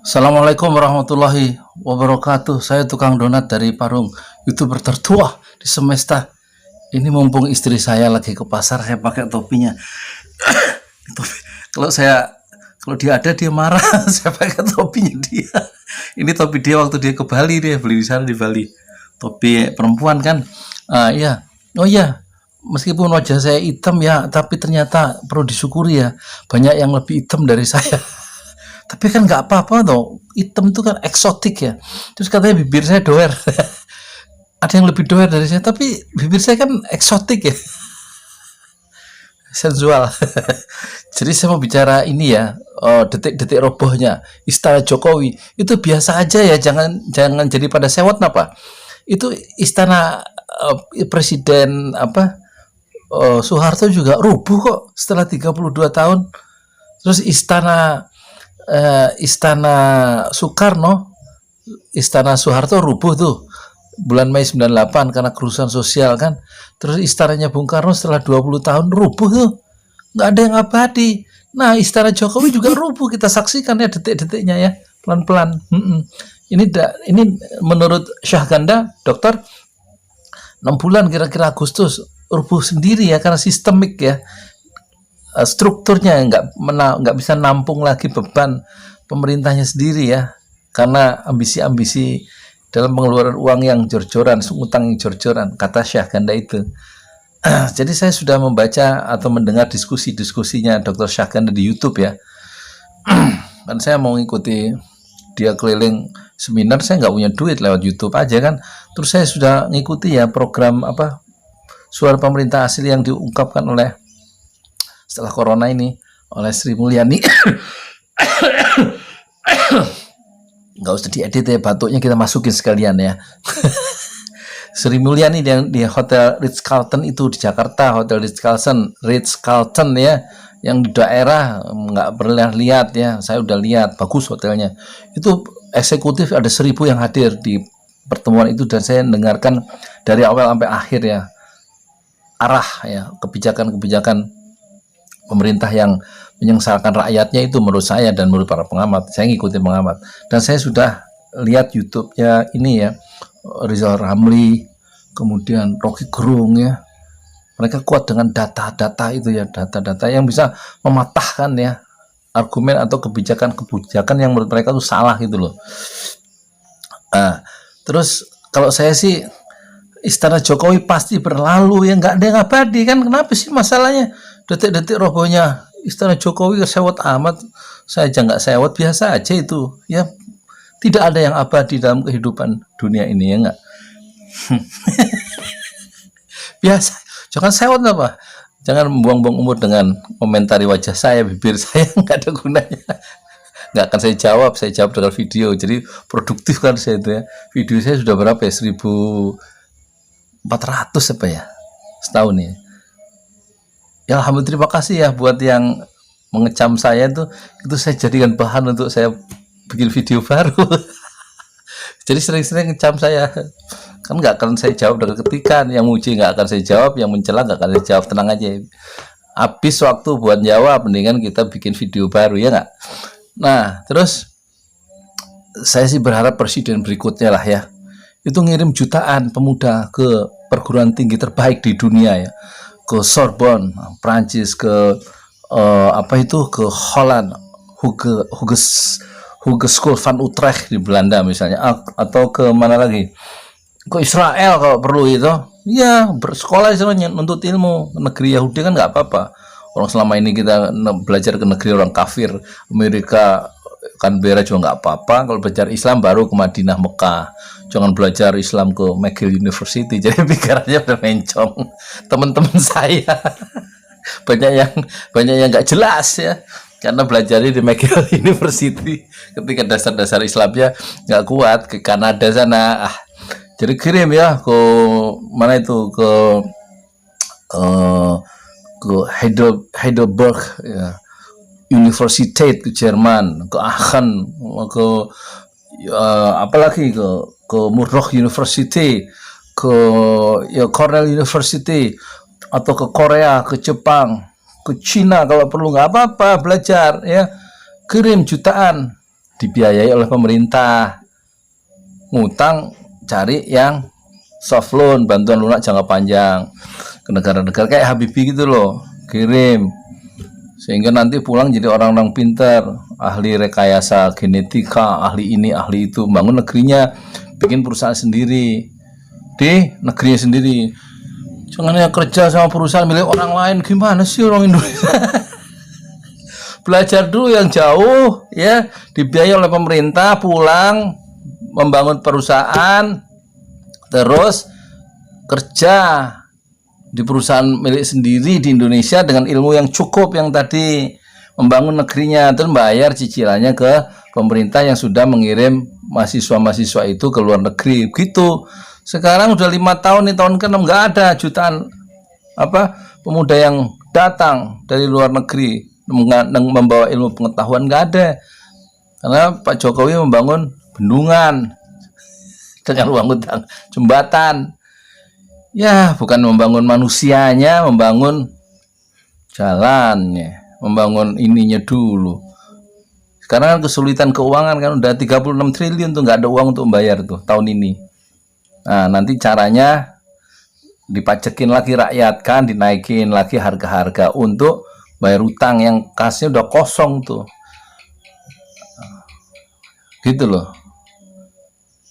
Assalamualaikum warahmatullahi wabarakatuh. Saya tukang donat dari Parung, YouTuber tertua di semesta. Ini mumpung istri saya lagi ke pasar, saya pakai topinya. Topi. Kalau saya kalau dia ada dia marah, saya pakai topinya dia. Ini topi dia waktu dia ke Bali, dia beli di sana di Bali. Topi perempuan kan. Iya. Oh iya. Meskipun wajah saya hitam ya, tapi ternyata perlu disyukuri ya. Banyak yang lebih hitam dari saya. Tapi kan nggak apa-apa toh, hitam itu kan eksotik ya. Terus katanya bibir saya doer. Ada yang lebih doer dari saya, tapi bibir saya kan eksotik ya, sensual. Jadi saya mau bicara ini ya, detik-detik robohnya Istana Jokowi. Itu biasa aja ya, jangan jangan jadi pada sewot apa. Itu istana presiden apa, Soeharto juga rubuh kok setelah 32 tahun. Terus istana Soekarno, istana Soeharto rubuh tuh bulan Mei 98 karena kerusuhan sosial kan. Terus istananya Bung Karno setelah 20 tahun rubuh tuh, nggak ada yang abadi. Nah, istana Jokowi juga rubuh, kita saksikan ya detik-detiknya ya, pelan-pelan. Ini menurut Syahganda dokter 6 bulan kira-kira Agustus rubuh sendiri ya, karena sistemik ya. Strukturnya nggak bisa nampung lagi beban pemerintahnya sendiri ya, karena ambisi-ambisi dalam pengeluaran uang yang jor-joran, utang yang jor-joran, kata Syahganda itu. Jadi saya sudah membaca atau mendengar diskusi-diskusinya Dr. Syahganda di YouTube ya. Dan saya mau ngikuti dia keliling seminar, saya nggak punya duit, lewat YouTube aja kan. Terus saya sudah ngikuti ya program apa, suara pemerintah asli yang diungkapkan oleh setelah corona ini oleh Sri Mulyani. Nggak usah diedit ya, batuknya kita masukin sekalian ya. Sri Mulyani yang di Hotel Ritz-Carlton itu di Jakarta, Hotel Ritz-Carlton ya, yang di daerah nggak pernah lihat ya, saya udah lihat, bagus hotelnya. Itu eksekutif ada 1.000 yang hadir di pertemuan itu, dan saya dengarkan dari awal sampai akhir ya, arah ya kebijakan-kebijakan pemerintah yang menyengsarakan rakyatnya itu menurut saya dan menurut para pengamat. Saya ngikutin pengamat, dan saya sudah lihat YouTube-nya ini ya, Rizal Ramli, kemudian Rocky Gerung ya. Mereka kuat dengan data-data itu ya, data-data yang bisa mematahkan ya argumen atau kebijakan-kebijakan yang menurut mereka itu salah gitu loh. Terus kalau saya sih, istana Jokowi pasti berlalu ya, nggak ada yang abadi kan. Kenapa sih masalahnya detik-detik robohnya istana Jokowi sewot amat? Saya aja nggak sewot, biasa aja itu ya. Tidak ada yang abadi dalam kehidupan dunia ini ya nggak. Biasa, jangan sewot apa, jangan membuang-buang umur dengan komentari wajah saya, bibir saya nggak ada gunanya. Nggak akan saya jawab dengan video, jadi produktif kan saya itu ya. Video saya sudah berapa ya, 1.400 apa ya setahun ya. Ya alhamdulillah, terima kasih ya buat yang mengecam saya itu saya jadikan bahan untuk saya bikin video baru. Jadi sering-sering ngecam saya, kan nggak akan saya jawab dengan ketikan, yang muji nggak akan saya jawab, yang mencela nggak akan saya jawab, tenang aja. Habis waktu buat jawab, mendingan kita bikin video baru ya nggak. Nah terus saya sih berharap presiden berikutnya lah ya, itu ngirim jutaan pemuda ke perguruan tinggi terbaik di dunia ya, ke Sorbonne Prancis, ke ke Holland, Hogeschool van Utrecht di Belanda misalnya, atau ke mana lagi, ke Israel kalau perlu itu ya, bersekolah istilahnya, nuntut ilmu. Negeri Yahudi kan nggak apa-apa, orang selama ini kita belajar ke negeri orang kafir, Amerika, Canberra juga nggak apa-apa. Kalau belajar Islam baru ke Madinah, Mekah. Jangan belajar Islam ke McGill University, jadi pikirannya udah mencong. Teman-teman saya banyak yang nggak jelas ya, karena belajarnya di McGill University, ketika dasar-dasar Islamnya nggak kuat, ke Kanada sana. Jadi kirim ya ke mana itu, Heidelberg ya, Universität ke Jerman, ke Aachen, ke apalagi ke Murdoch University, ke ya Cornell University, atau ke Korea, ke Jepang, ke Cina kalau perlu, nggak apa-apa belajar ya. Kirim jutaan dibiayai oleh pemerintah. Ngutang cari yang soft loan, bantuan lunak jangka panjang ke negara-negara kayak Habibie gitu loh, kirim sehingga nanti pulang jadi orang-orang pintar, ahli rekayasa genetika, ahli ini ahli itu, bangun negerinya, bikin perusahaan sendiri di negerinya sendiri. Jangan ya kerja sama perusahaan milik orang lain. Gimana sih orang Indonesia? Belajar dulu yang jauh ya, dibiayai oleh pemerintah, pulang membangun perusahaan, terus kerja di perusahaan milik sendiri di Indonesia dengan ilmu yang cukup yang tadi, membangun negerinya, terus bayar cicilannya ke pemerintah yang sudah mengirim mahasiswa-mahasiswa itu ke luar negeri gitu. Sekarang udah 5 tahun nih, tahun ke-6 nggak ada jutaan pemuda yang datang dari luar negeri membawa ilmu pengetahuan, nggak ada, karena Pak Jokowi membangun bendungan dengan uang utang, jembatan. Ya, bukan membangun manusianya, membangun jalannya, membangun ininya dulu. Sekarang kan kesulitan keuangan kan, udah 36 triliun tuh nggak ada uang untuk membayar tuh tahun ini. Nah, nanti caranya dipacekin lagi rakyat kan, dinaikin lagi harga-harga untuk bayar utang yang kasnya udah kosong tuh. Gitu loh.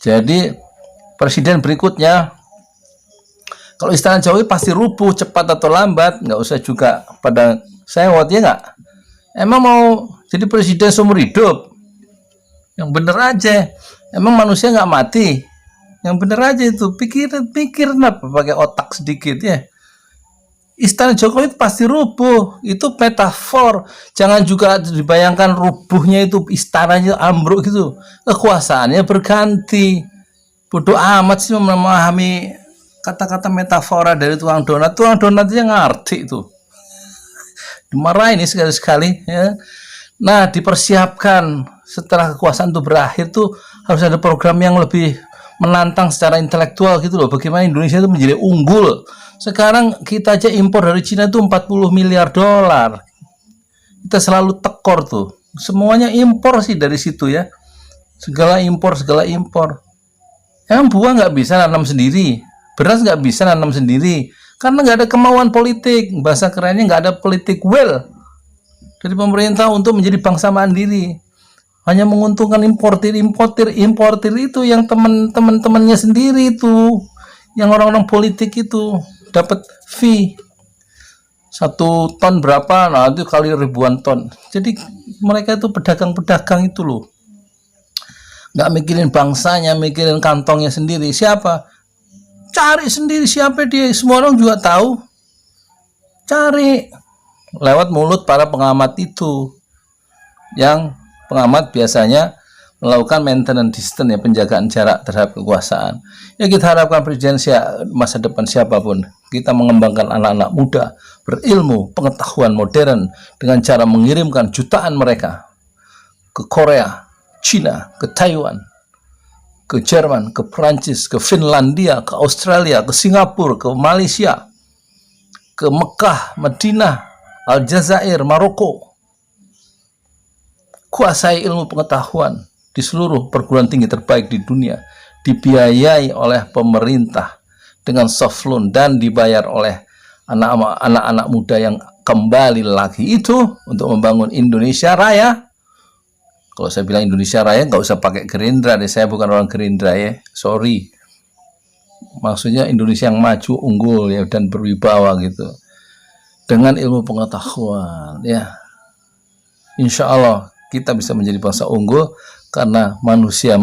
Jadi presiden berikutnya, kalau Istana Jokowi pasti rubuh cepat atau lambat, nggak usah juga pada sewot ya nggak. Emang mau jadi presiden seumur hidup? Yang bener aja. Emang manusia nggak mati? Yang bener aja itu. Pikir apa pakai otak sedikit ya. Istana Jokowi pasti rubuh, itu metafor. Jangan juga dibayangkan rubuhnya itu istananya ambruk gitu. Kekuasaannya berganti. Bodoh amat sih memahami kata-kata metafora dari tukang donat. Tukang donatnya ngerti itu. Dimarahin ini sekali-sekali ya. Nah, dipersiapkan setelah kekuasaan itu berakhir tuh harus ada program yang lebih menantang secara intelektual gitu loh. Bagaimana Indonesia itu menjadi unggul. Sekarang kita aja impor dari Cina itu 40 miliar dolar. Kita selalu tekor tuh. Semuanya impor sih dari situ ya. Segala impor. Emang buah nggak bisa nanam sendiri. Beras nggak bisa nanam sendiri. Karena nggak ada kemauan politik. Bahasa kerennya nggak ada politik will dari pemerintah untuk menjadi bangsa mandiri. Hanya menguntungkan importir itu yang teman-temannya sendiri itu. Yang orang-orang politik itu dapat fee 1 ton berapa, nah itu kali ribuan ton. Jadi mereka itu pedagang-pedagang itu loh, nggak mikirin bangsanya, mikirin kantongnya sendiri. Siapa? Cari sendiri siapa dia, semua orang juga tahu. Cari lewat mulut para pengamat itu, yang pengamat biasanya melakukan maintenance distance ya, penjagaan jarak terhadap kekuasaan. Ya kita harapkan presiden masa depan siapapun, kita mengembangkan anak-anak muda berilmu, pengetahuan modern dengan cara mengirimkan jutaan mereka ke Korea, Cina, ke Taiwan, ke Jerman, ke Prancis, ke Finlandia, ke Australia, ke Singapura, ke Malaysia, ke Mekah, Madinah, Aljazair, Maroko. Kuasai ilmu pengetahuan di seluruh perguruan tinggi terbaik di dunia, dibiayai oleh pemerintah dengan soft loan dan dibayar oleh anak-anak muda yang kembali lagi itu untuk membangun Indonesia Raya. Kalau saya bilang Indonesia Raya nggak usah pakai Gerindra deh, saya bukan orang Gerindra ya, sorry. Maksudnya Indonesia yang maju, unggul ya, dan berwibawa gitu. Dengan ilmu pengetahuan ya, insya Allah kita bisa menjadi bangsa unggul. Karena manusia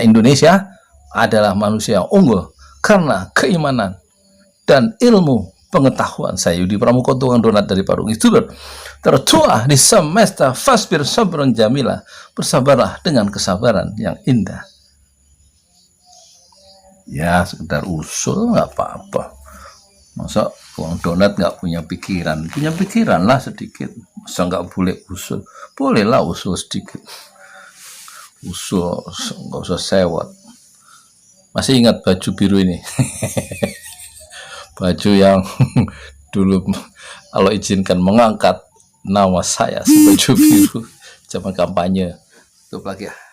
Indonesia adalah manusia yang unggul karena keimanan dan ilmu pengetahuan. Saya Yudi Pramuko, tukang donat dari Parung Istulur, tertua di semesta. Fasbir sabron jamila, bersabarlah dengan kesabaran yang indah. Ya sekedar usul nggak apa-apa. Masa tukang donat nggak punya pikiran? Punya pikiran lah sedikit. Masa nggak boleh usul? Bolehlah usul sedikit. Usul, nggak usah sewot. Masih ingat baju biru ini? Baju yang dulu kalau izinkan mengangkat nama saya, baju biru. zaman kampanye. Tutup lagi ya.